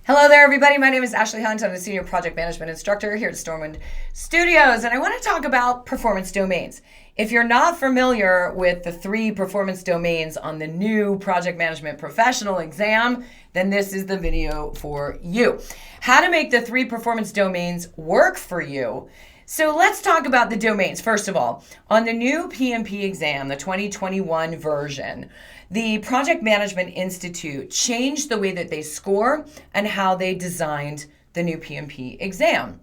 Hello there, everybody. My name is Ashley Hunt. I'm a senior project management instructor here at StormWind Studios, and I want to talk about performance domains. If you're not familiar with the 3 performance domains on the new project management professional exam, then this is the video for you. How to make the 3 performance domains work for you. So let's talk about the domains. First of all, on the new PMP exam, the 2021 version, the Project Management Institute changed the way that they score and how they designed the new PMP exam.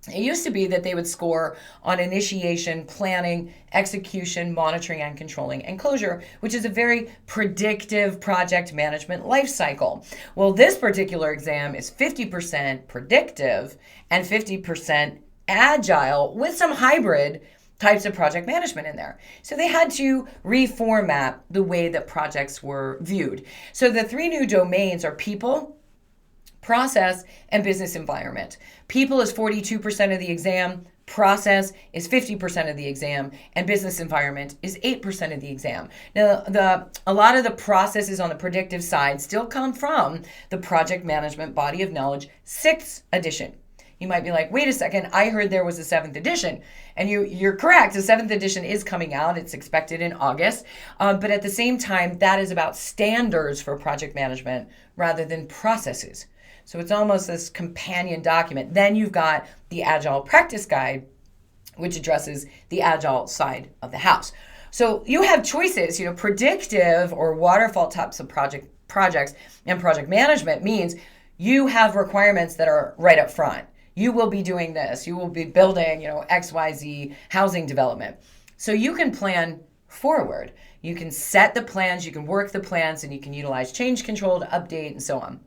It used to be that they would score on initiation, planning, execution, monitoring, and controlling, and closure, which is a very predictive project management life cycle. Well, this particular exam is 50% predictive and 50% agile with some hybrid types of project management in there. So they had to reformat the way that projects were viewed. So the 3 new domains are people, process, and business environment. People is 42% of the exam, process is 50% of the exam, and business environment is 8% of the exam. Now, a lot of the processes on the predictive side still come from the Project Management Body of Knowledge 6th edition. You might be like, wait a second, I heard there was a 7th edition. And you're correct, the 7th edition is coming out. It's expected in August. But at the same time, that is about standards for project management rather than processes. So it's almost this companion document. Then you've got the Agile Practice Guide, which addresses the Agile side of the house. So you have choices, predictive or waterfall types of projects and project management means you have requirements that are right up front. You will be doing this. You will be building, XYZ housing development. So you can plan forward. You can set the plans, you can work the plans, and you can utilize change control to update and so on.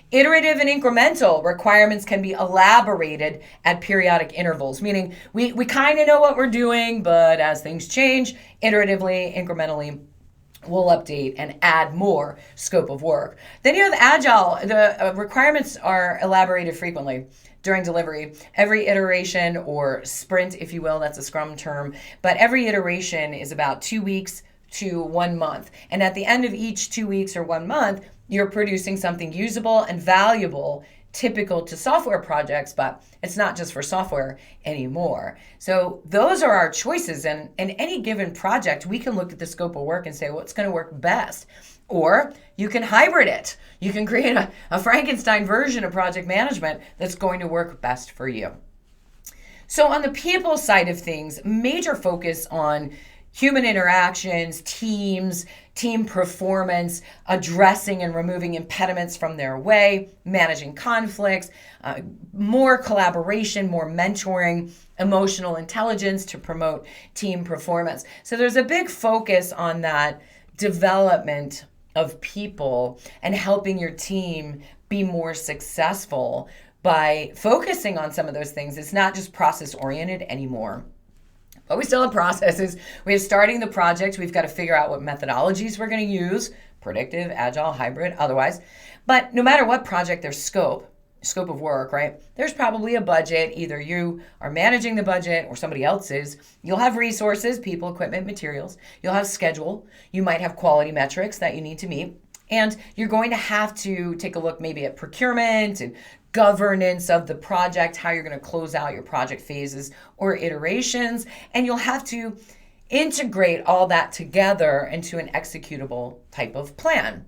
Iterative and incremental requirements can be elaborated at periodic intervals, meaning we kind of know what we're doing, but as things change, iteratively, incrementally, we'll update and add more scope of work. Then you have Agile. The requirements are elaborated frequently during delivery. Every iteration or sprint, if you will, that's a Scrum term, but every iteration is about 2 weeks to 1 month. And at the end of each 2 weeks or 1 month, you're producing something usable and valuable, typical to software projects, but it's not just for software anymore. So those are our choices. And in any given project, we can look at the scope of work and say, what's going to work best? Or you can hybrid it. You can create a Frankenstein version of project management that's going to work best for you. So on the people side of things, major focus on human interactions, teams, team performance, addressing and removing impediments from their way, managing conflicts, more collaboration, more mentoring, emotional intelligence to promote team performance. So there's a big focus on that development of people and helping your team be more successful by focusing on some of those things. It's not just process oriented anymore. But we still have processes. We have starting the project. We've got to figure out what methodologies we're going to use, predictive, agile, hybrid, otherwise. But no matter what project, there's scope of work, right? There's probably a budget. Either you are managing the budget or somebody else is. You'll have resources, people, equipment, materials. You'll have schedule. You might have quality metrics that you need to meet. And you're going to have to take a look maybe at procurement and governance of the project, how you're going to close out your project phases or iterations. And you'll have to integrate all that together into an executable type of plan.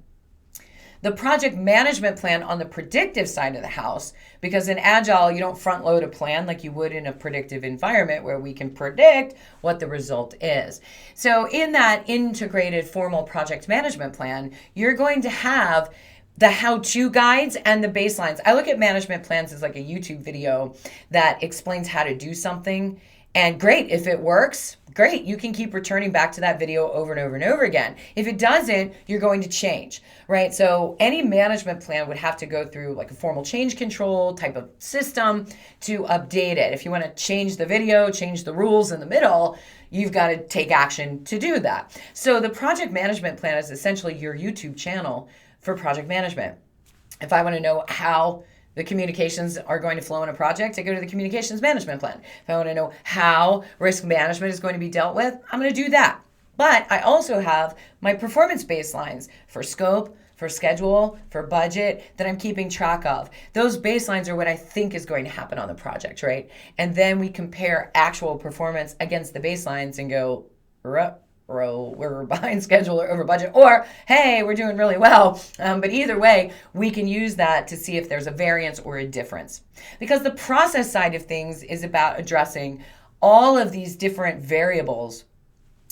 The project management plan on the predictive side of the house, because in Agile, you don't front load a plan like you would in a predictive environment where we can predict what the result is. So in that integrated formal project management plan, you're going to have the how-to guides and the baselines. I look at management plans as like a YouTube video that explains how to do something. And great, if it works, great. You can keep returning back to that video over and over and over again. If it doesn't, you're going to change, right? So any management plan would have to go through like a formal change control type of system to update it. If you want to change the video, change the rules in the middle, you've got to take action to do that. So the project management plan is essentially your YouTube channel for project management. If I want to know how the communications are going to flow in a project, I go to the communications management plan. If I want to know how risk management is going to be dealt with, I'm going to do that. But I also have my performance baselines for scope, for schedule, for budget that I'm keeping track of. Those baselines are what I think is going to happen on the project, right? And then we compare actual performance against the baselines and go, we're behind schedule or over budget, or hey, we're doing really well. But either way, we can use that to see if there's a variance or a difference. Because the process side of things is about addressing all of these different variables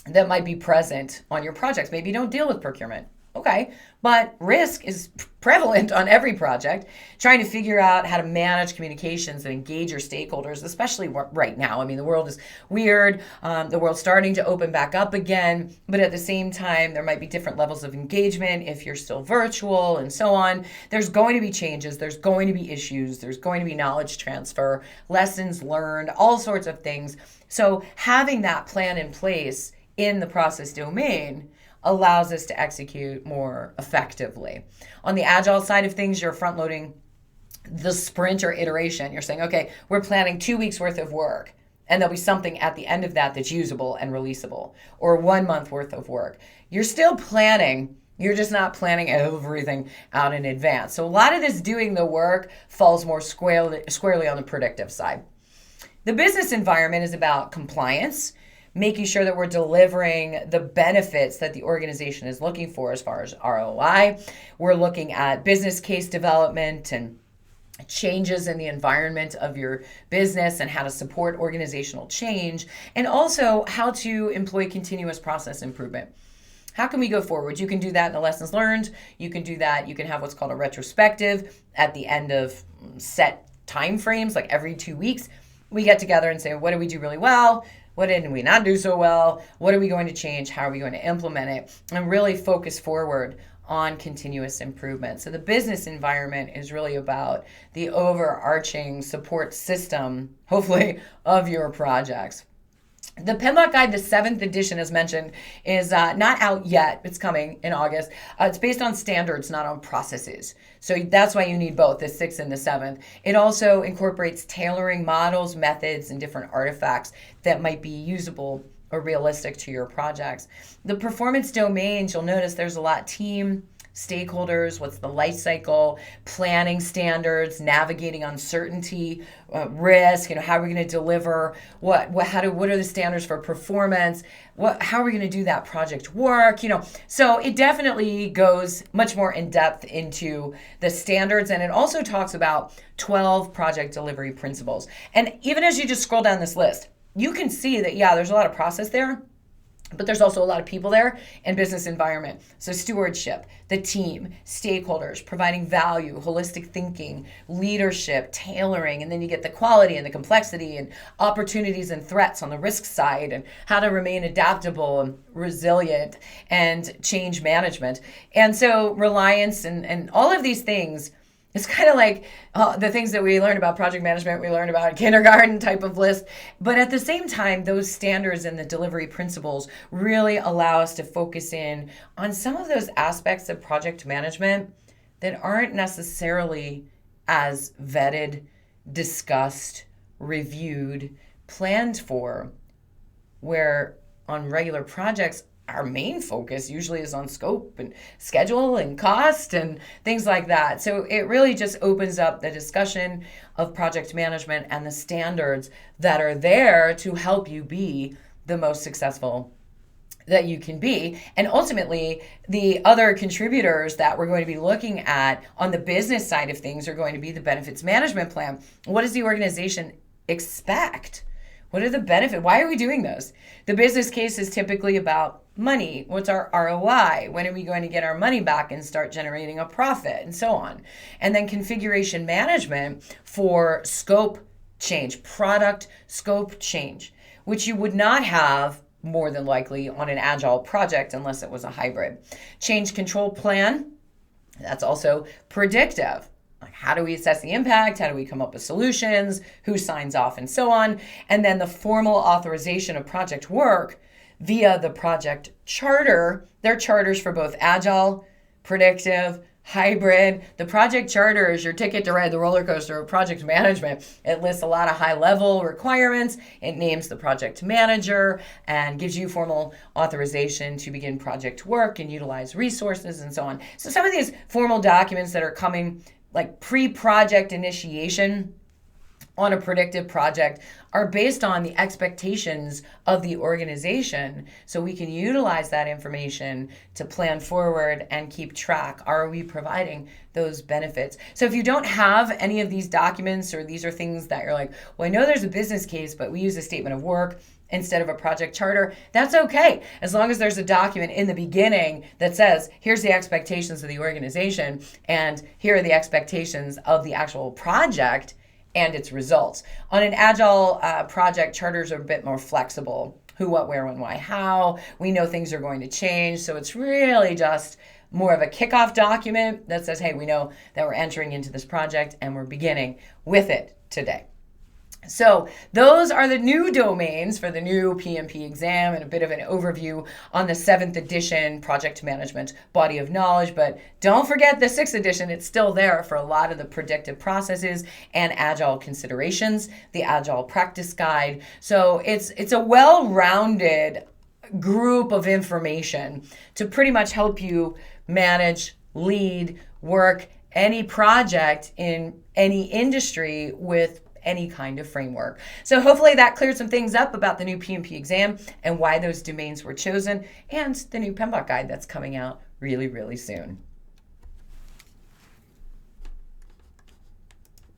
that might be present on your projects. Maybe you don't deal with procurement. Okay, but risk is prevalent on every project. Trying to figure out how to manage communications and engage your stakeholders, especially right now. I mean, the world is weird. The world's starting to open back up again, but at the same time, there might be different levels of engagement if you're still virtual and so on. There's going to be changes. There's going to be issues. There's going to be knowledge transfer, lessons learned, all sorts of things. So having that plan in place in the process domain allows us to execute more effectively. On the agile side of things, you're front loading the sprint or iteration. You're saying, okay, we're planning 2 weeks worth of work, and there'll be something at the end of that that's usable and releasable, or 1 month worth of work. You're still planning. You're just not planning everything out in advance. So a lot of this doing the work falls more squarely on the predictive side. The business environment is about compliance, making sure that we're delivering the benefits that the organization is looking for as far as ROI. We're looking at business case development and changes in the environment of your business and how to support organizational change, and also how to employ continuous process improvement. How can we go forward? You can do that in the lessons learned. You can do that. You can have what's called a retrospective at the end of set time frames, like every 2 weeks. We get together and say, what did we do really well? What did we not do so well? What are we going to change? How are we going to implement it? And really focus forward on continuous improvement. So the business environment is really about the overarching support system, hopefully, of your projects. The PMBOK guide, the 7th edition, as mentioned, is not out yet. It's coming in August. It's based on standards, not on processes. So that's why you need both, the 6th and the 7th. It also incorporates tailoring models, methods, and different artifacts that might be usable or realistic to your projects. The performance domains, you'll notice there's a lot team, stakeholders, what's the life cycle, planning standards, navigating uncertainty, risk, how are we going to deliver, what are the standards for performance, how are we going to do that project work, So it definitely goes much more in depth into the standards, and it also talks about 12 project delivery principles. And even as you just scroll down this list, you can see that, there's a lot of process there, but there's also a lot of people there and business environment. So stewardship, the team, stakeholders, providing value, holistic thinking, leadership, tailoring, and then you get the quality and the complexity and opportunities and threats on the risk side and how to remain adaptable and resilient and change management. And so reliance and all of these things, it's kind of like the things that we learned about project management, we learned about kindergarten type of list. But at the same time, those standards and the delivery principles really allow us to focus in on some of those aspects of project management that aren't necessarily as vetted, discussed, reviewed, planned for, where on regular projects, our main focus usually is on scope and schedule and cost and things like that. So it really just opens up the discussion of project management and the standards that are there to help you be the most successful that you can be. And ultimately, the other contributors that we're going to be looking at on the business side of things are going to be the benefits management plan. What does the organization expect? What are the benefits? Why are we doing those? The business case is typically about money. What's our ROI? When are we going to get our money back and start generating a profit, and so on? And then configuration management for scope change, product scope change, which you would not have more than likely on an agile project unless it was a hybrid. Change control plan, that's also predictive. Like, how do we assess the impact? How do we come up with solutions? Who signs off, and so on? And then the formal authorization of project work via the project charter. They're charters for both agile, predictive, hybrid. The project charter is your ticket to ride the roller coaster of project management. It lists a lot of high level requirements. It names the project manager and gives you formal authorization to begin project work and utilize resources and so on. So some of these formal documents that are coming, like pre-project initiation on a predictive project, are based on the expectations of the organization, so we can utilize that information to plan forward and keep track. Are we providing those benefits? So if you don't have any of these documents, or these are things that you're like, well, I know there's a business case, but we use a statement of work instead of a project charter, that's okay. As long as there's a document in the beginning that says, here's the expectations of the organization, and here are the expectations of the actual project and its results. On an agile project, charters are a bit more flexible. Who, what, where, when, why, how. We know things are going to change, so it's really just more of a kickoff document that says, hey, we know that we're entering into this project and we're beginning with it today. So those are the new domains for the new PMP exam, and a bit of an overview on the 7th edition project management body of knowledge. But don't forget the 6th edition. It's still there for a lot of the predictive processes and agile considerations, the agile practice guide. So it's a well-rounded group of information to pretty much help you manage, lead, work any project in any industry with any kind of framework. So hopefully that cleared some things up about the new PMP exam and why those domains were chosen, and the new PMBOK guide that's coming out really, really soon.